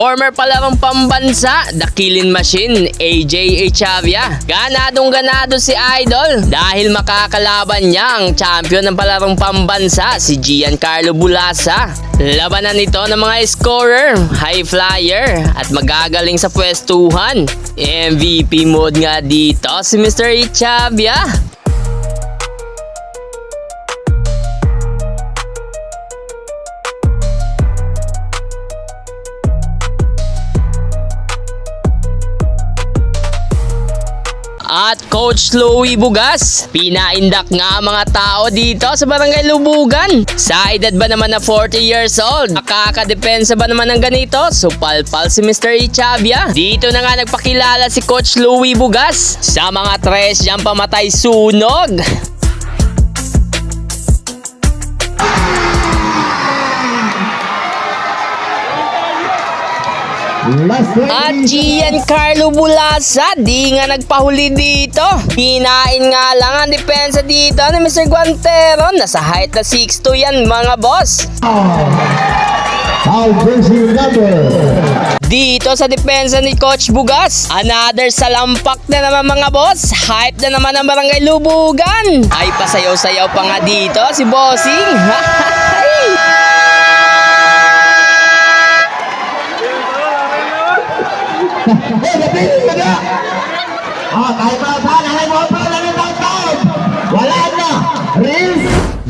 Former palarong pambansa, the Killing Machine, AJ Echavia. Ganadong-ganado si Idol dahil makakalaban niya ang champion ng palarong pambansa, si Giancarlo Bulasa. Labanan nito ng mga scorer, high flyer at magagaling sa pwestuhan. MVP mode nga dito si Mr. Echavia. At Coach Louie Bugas, pinaindak nga ang mga tao dito sa Barangay Lubugan. Sa edad ba naman na 40 years old, makakadepensa ba naman ng ganito? Supalpal si Mr. Echavia. Dito na nga nagpakilala si Coach Louie Bugas sa mga tres diyang pamatay sunog. At Giancarlo Bulasa, di nga nagpahuli dito. Hinain nga lang ang depensa dito ni Mr. Guantero. Nasa height na 6'2" yan mga boss. Dito sa depensa ni Coach Bugas, another salampak na naman mga boss. Hype na naman ang Barangay Lubugan. Ay pasayaw-sayaw pa nga dito si Bossing.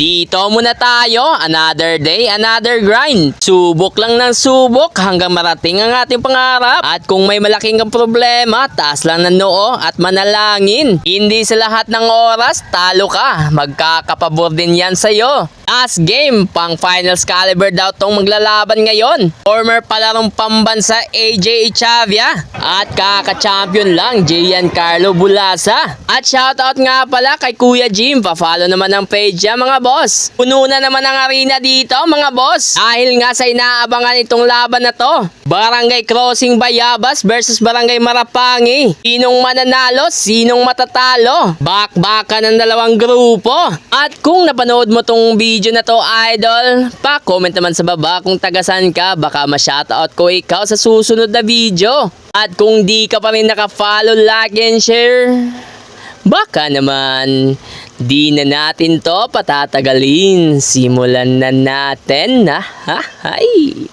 Dito muna tayo, another day, another grind. Subok lang ng subok hanggang marating ang ating pangarap. At kung may malaking kang problema, taas lang ng noo at manalangin. Hindi sa lahat ng oras, talo ka. Magkakapabor din yan sa'yo. Last game, pang finals caliber daw tong maglalaban ngayon. Former palarong pambansa AJ Echavia at kaka-champion lang Giancarlo Bulasa. At shoutout nga pala kay Kuya Jim, pa-follow naman ang page niya mga boss. Puno na naman ang arena dito mga boss. Dahil nga sa inaabangan itong laban na to, Barangay Crossing Bayabas versus Barangay Marapangi. Sinong mananalo, sinong matatalo? Bakbakan ng dalawang grupo. At kung napanood mo tong video na to idol, pa-comment naman sa baba kung tagasan ka, baka ma-shoutout ko ikaw sa susunod na video. At kung di ka pa rin naka-follow, like and share, baka naman di na natin to patatagalin. Simulan na natin na. Hay!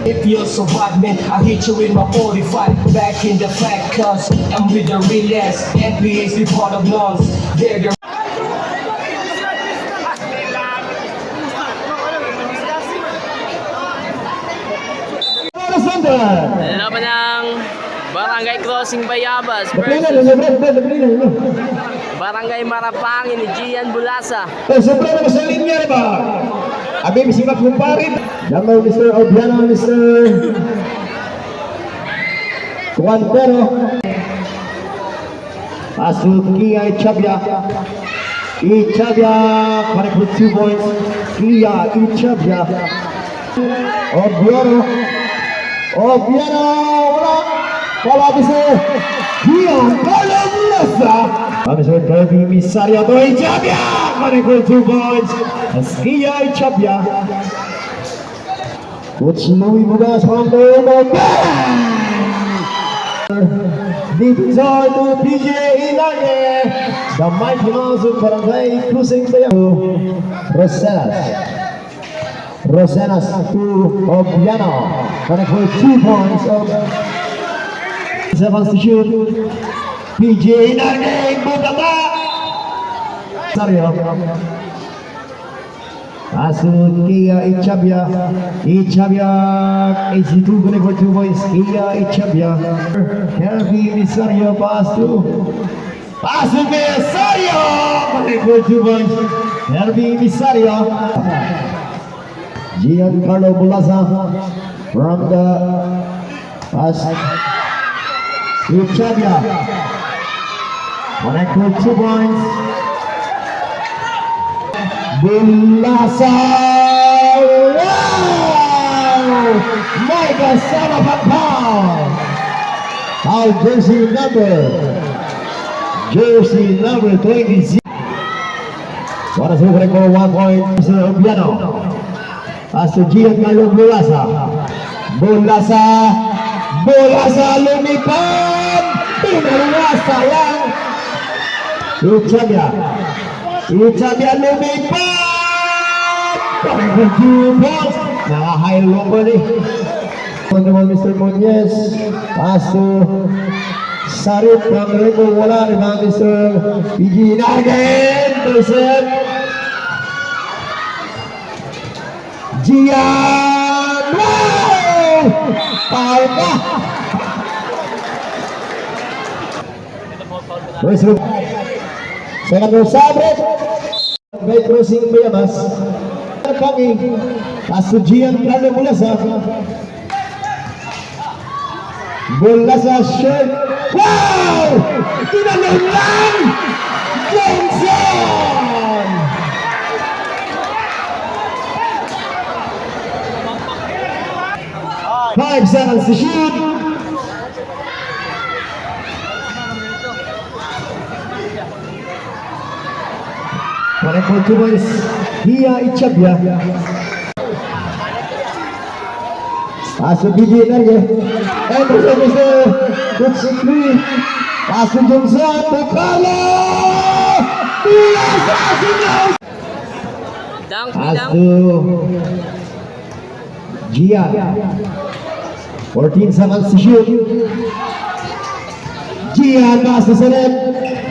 If you're surviving, I hit you with my 45 back in the flat, cause I'm with the real ass NPA's be part of lungs. They're the Laban ng Barangay Crossing Bayabas versus Barangay Marapangi ni Gian Bulasa. Sobra na sa linya ba? Abi simak kumparin. Nama Mr. Obiano, Mr. Guantero. Asuki Echavia. Echavia connect with 2 points. Kia Echavia. Obiano. Obiano. Wala bisa. Kia Carlo Bulasa. Mr. Kirby Misario to Echavia connect with 2 points. Kia Echavia. Coach Louie Bugas from the deep inside to PJ Inage. The mighty mouse of Barangay Crossing Bayabas. Rosenas to Obiano. Connect for 2 points of 7 to shoot. PJ Inage Bugata. Sario. Kia Echavia. Echavia 82 connect for 2 points. Kia Echavia. Kirby Misario pass to Misario connect for 2 points. Kirby Misario. Giancarlo Bulasa from the pass. Echavia connect for 2 points. Bulasa! Wow! May kasama pa foul! Foul jersey number 20. Para sa ko 1 point sa Obiano. Asa Giancarlo Bulasa. Bulasa lumipad! Pinalungas sayang! Ichabia lumipad! Parang balls! Naka-high low ba ni? Mr. Muñez. Paso Sarip from Rainbow wala ni Mr. Pigina again! Terset! Gian! Wow! Foul ka! First room. Second room, Sabre. May crossing Bayamas. Kami. Kasujian Carlo Bulasa. Bulasa shirt. Wow! Tinanong lang! Johnson! Five seconds to shoot. Para for 2 points, Hia Ichabia. Paso bigyan na rin. And Mr. Kutsikli. Paso Johnson. Tukalo! Bulasa! Sinaw! Paso Gia. 14 seconds to shoot. Gia paso sa net.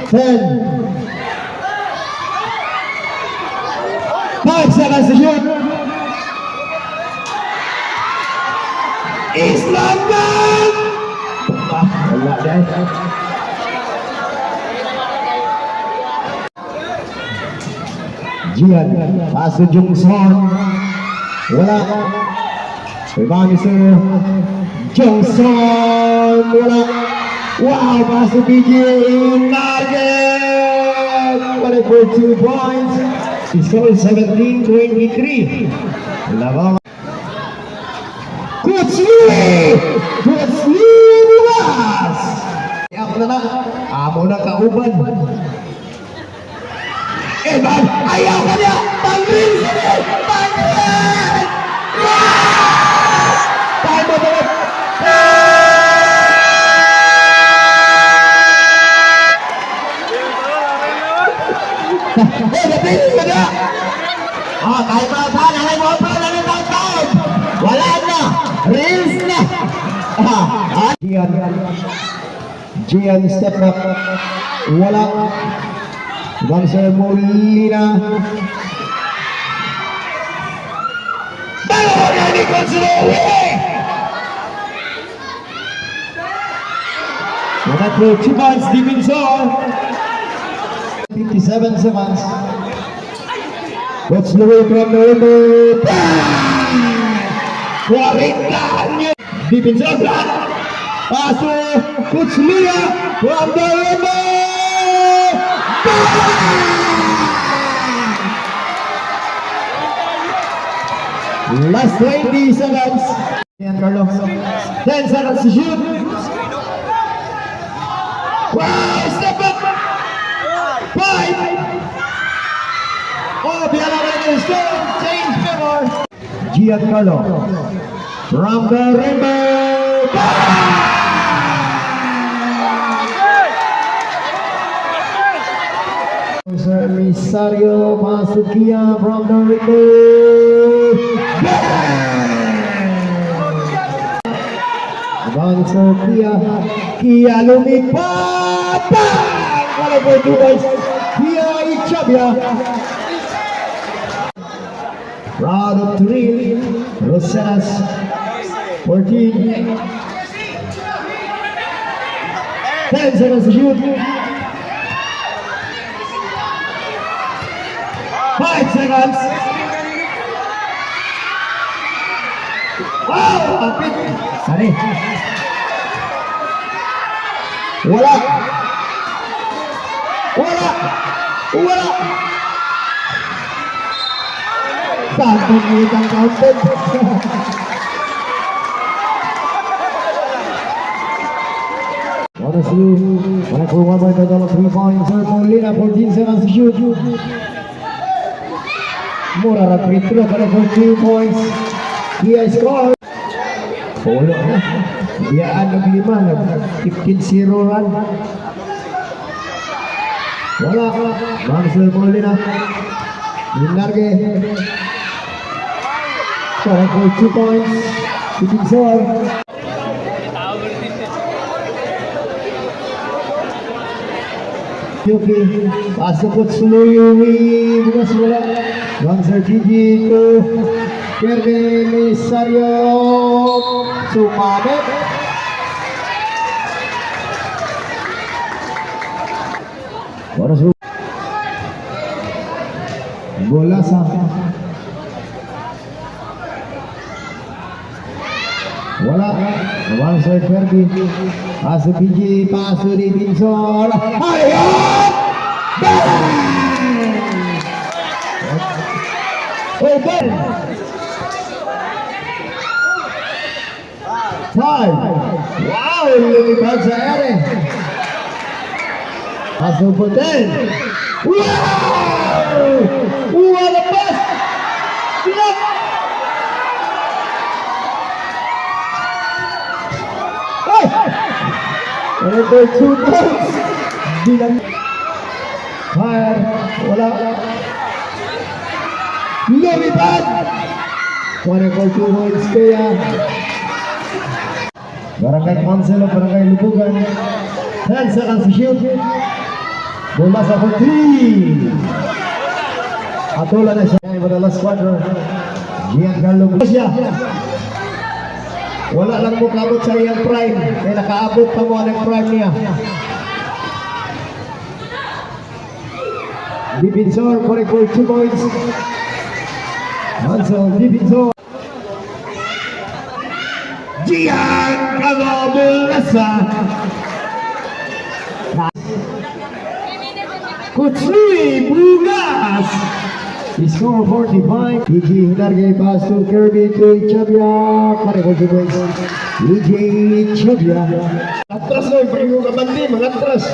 10. 5 seconds to shoot. Islandan! Wala dahil. Gian, paso Johnson. Wala. Rebound ni Sir Johnson. Wala. Wow, paso PG. Target! Wala for 2 points. Score 17-23. Labang. Kutsli bukas! Ako na lang, amo na kauban. Evan, ayaw ka niya! Pangrin sa niya! Pangrin! Time mo ba? Napili ka na! Time out ha! Nalay mo pa! Nalay mo pa! Wala na! Reels na! Gian step up. Wala. Gonzalo Molina. Balona ni Gonzalo! Wala po 2 points defensor. 57 seconds. What's the way from the window? Kuaringan defensor block. Paso Kutslia from the window. Last 20 seconds. Giancarlo. 10 seconds to shoot. Wow, step up. 5. Oh, the other one is good. Change favor. Giancarlo from the rainbow. Sir Misario Masukia from the rainbow. Abang Sir Kia lumipad. Kalau for 2 points, Kia Ichabia. Round of 3, Rosenas 14. 10 seconds to shoot. 5 seconds. Wow! Sorry. Wala. Tanto ang counted. Honestly, when I call one by the dollar 3 points, Molina 14 seconds to shoot. Murara free throw for 2 points. Dia score. Polo na. Dia naglima, 15-0 run. Wala. Marcel Molina. Linarge. Score for 2 points. 15-0. Yuki, pasok Suluwi, bukas wala. Bangsa Gigi to Kevin Misario Sumame. Bola sa wala. Bangsa Ferdi. Paso Gigi, paso di Pinson. Ayo! Oh, Ben! 5. Wow! Lumipad sa ere. Paso po 10. Wow! What a pass! Look! Another 2 points. Bilang. Fire. Wala. Lumipad. 1-2 points kaya. Barangay Council of Barangay Lubugan. 10 seconds to shoot. Bola sa 3. Atola na siya. For the last quarter. Giancarlo Garcia. Wala lang mo kabot sa iyang prime. Kaya nakaabot pa mo ang prime niya. Dipinsor for 2 points. Hansel Dipinsor. Giancarlo Bulasa. Kutsui Bugas. He scored 45. EJ Hinarge pass to Kirby to Ichabia. Pare ko points. EJ Ichabia. Atras na yung kabandi, mga atras.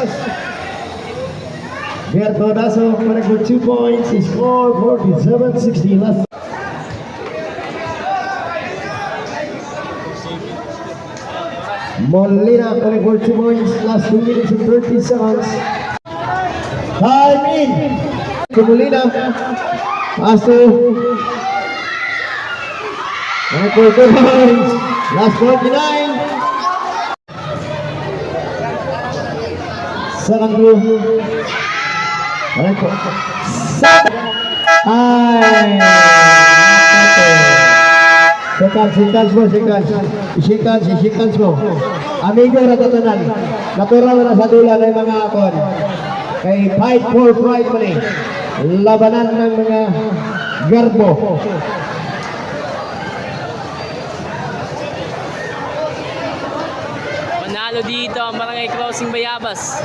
Berto Daso, pare ko 2 points. He scored 47-16. Last. Molina, pare ko 2 points. Last 2 minutes and 30 seconds. Time in. Molina. Paso. Last 49. Second blue. Ay. Seconds mo. Amigo na tatanan. Natural na sa dula ng mga akon. Kay fight for pride pa rin. Labanan ng mga garbo. Panalo dito ang Barangay Crossing Bayabas.